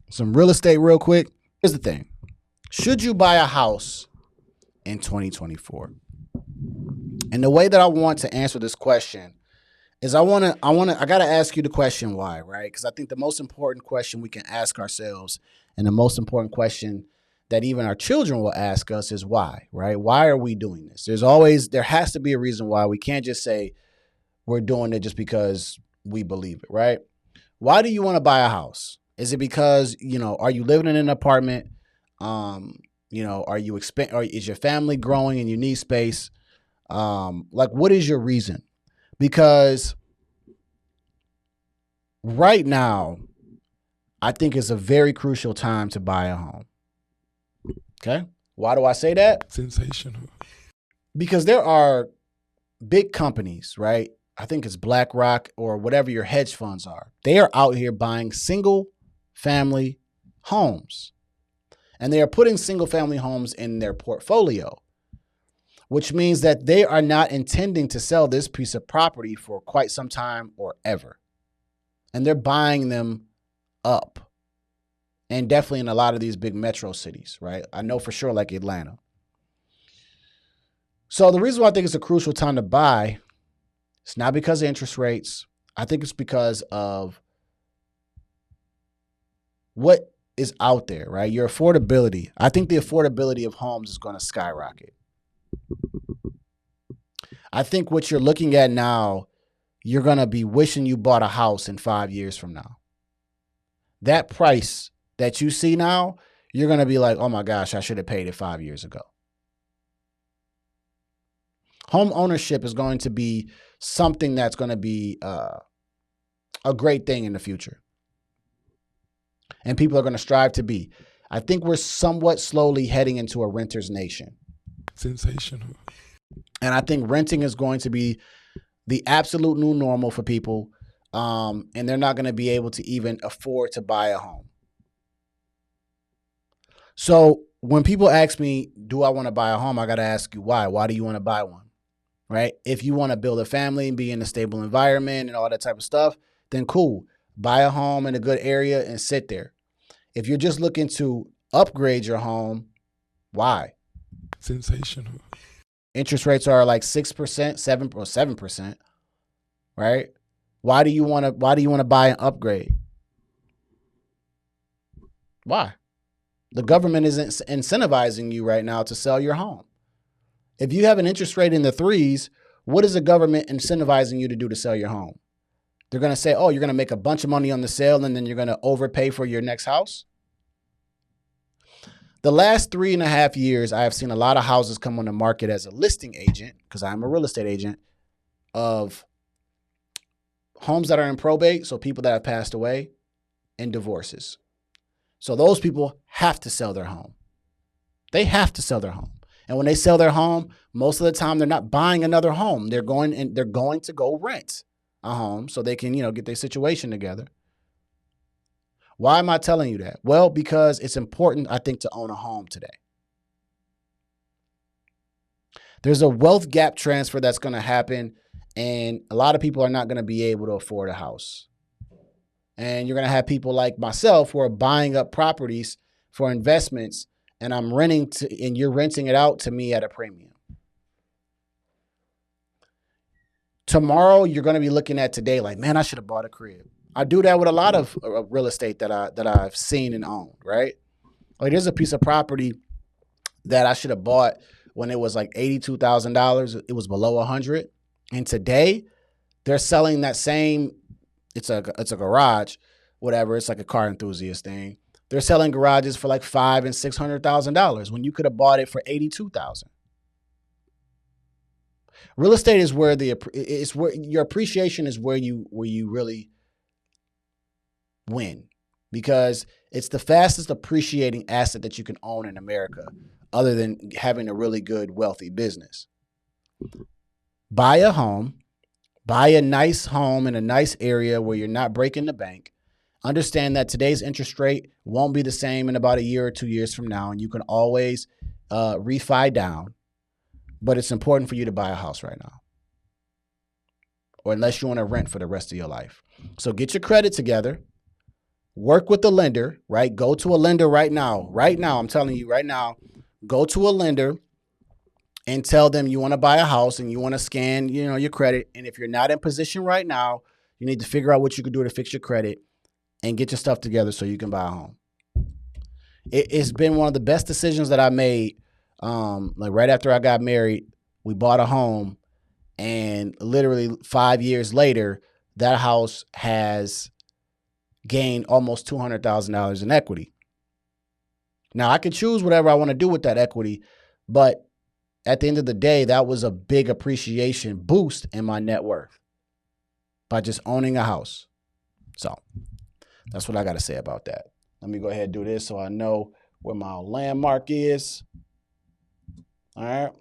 some real estate real quick. Here's the thing. Should you buy a house in 2024? And the way that I want to answer this question is I got to ask you the question why, right? Because I think the most important question we can ask ourselves and the most important question that even our children will ask us is why, right? Why are we doing this? There has to be a reason why. We can't just say we're doing it just because we believe it, right? Why do you want to buy a house? Is it because, are you living in an apartment? Are you or is your family growing and you need space? What is your reason? Because right now, I think it's a very crucial time to buy a home. Okay. Why do I say that? Sensational. Because there are big companies, right? I think it's BlackRock or whatever your hedge funds are. They are out here buying single family homes. And they are putting single family homes in their portfolio, which means that they are not intending to sell this piece of property for quite some time or ever. And they're buying them up. And definitely in a lot of these big metro cities, right? I know for sure like Atlanta. So the reason why I think it's a crucial time to buy, it's not because of interest rates. I think it's because of what is out there, right? Your affordability. I think the affordability of homes is going to skyrocket. I think what you're looking at now, you're going to be wishing you bought a house in 5 years from now. That price that you see now, you're going to be like, oh my gosh, I should have paid it 5 years ago. Home ownership is going to be something that's going to be a great thing in the future. And people are going to strive to be. I think we're somewhat slowly heading into a renter's nation. Sensational. And I think renting is going to be the absolute new normal for people. And they're not going to be able to even afford to buy a home. So when people ask me, do I want to buy a home? I got to ask you why. Why do you want to buy one? Right? If you want to build a family and be in a stable environment and all that type of stuff, then cool. Buy a home in a good area and sit there. If you're just looking to upgrade your home, why? Sensational. Interest rates are like 6%, 7%, right? Why do you want to buy an upgrade? Why? The government isn't incentivizing you right now to sell your home. If you have an interest rate in the 3s, what is the government incentivizing you to do to sell your home? They're going to say, oh, you're going to make a bunch of money on the sale and then you're going to overpay for your next house. The last 3.5 years, I have seen a lot of houses come on the market as a listing agent, because I'm a real estate agent, of homes that are in probate, so people that have passed away, and divorces. So those people have to sell their home. They have to sell their home. And when they sell their home, most of the time they're not buying another home. They're going to go rent a home so they can, get their situation together. Why am I telling you that? Well, because it's important, I think, to own a home today. There's a wealth gap transfer that's going to happen, and a lot of people are not going to be able to afford a house. And you're going to have people like myself who are buying up properties for investments, and and you're renting it out to me at a premium. Tomorrow, you're going to be looking at today like, man, I should have bought a crib. I do that with a lot of real estate that I've seen and owned, right? Like there's a piece of property that I should have bought when it was like $82,000. It was below 100. And today they're selling that same, it's a garage, whatever. It's like a car enthusiast thing. They're selling garages for like $500,000 and $600,000 when you could have bought it for $82,000. Real estate is where where your appreciation is where you really win, because it's the fastest appreciating asset that you can own in America, other than having a really good, wealthy business. Buy a home, buy a nice home in a nice area where you're not breaking the bank. Understand that today's interest rate won't be the same in about a year or 2 years from now, and you can always refi down. But it's important for you to buy a house right now, or unless you want to rent for the rest of your life. So get your credit together. work with the lender, right? Go to a lender right now. Right now, I'm telling you right now, go to a lender and tell them you want to buy a house and you want to scan, your credit. And if you're not in position right now, you need to figure out what you can do to fix your credit and get your stuff together so you can buy a home. It's been one of the best decisions that I made. Like right after I got married, we bought a home, and literally 5 years later, that house has gained almost $200,000 in equity. Now I can choose whatever I want to do with that equity, but at the end of the day, that was a big appreciation boost in my net worth by just owning a house. So that's what I got to say about that. Let me go ahead and do this so I know where my landmark is. All right.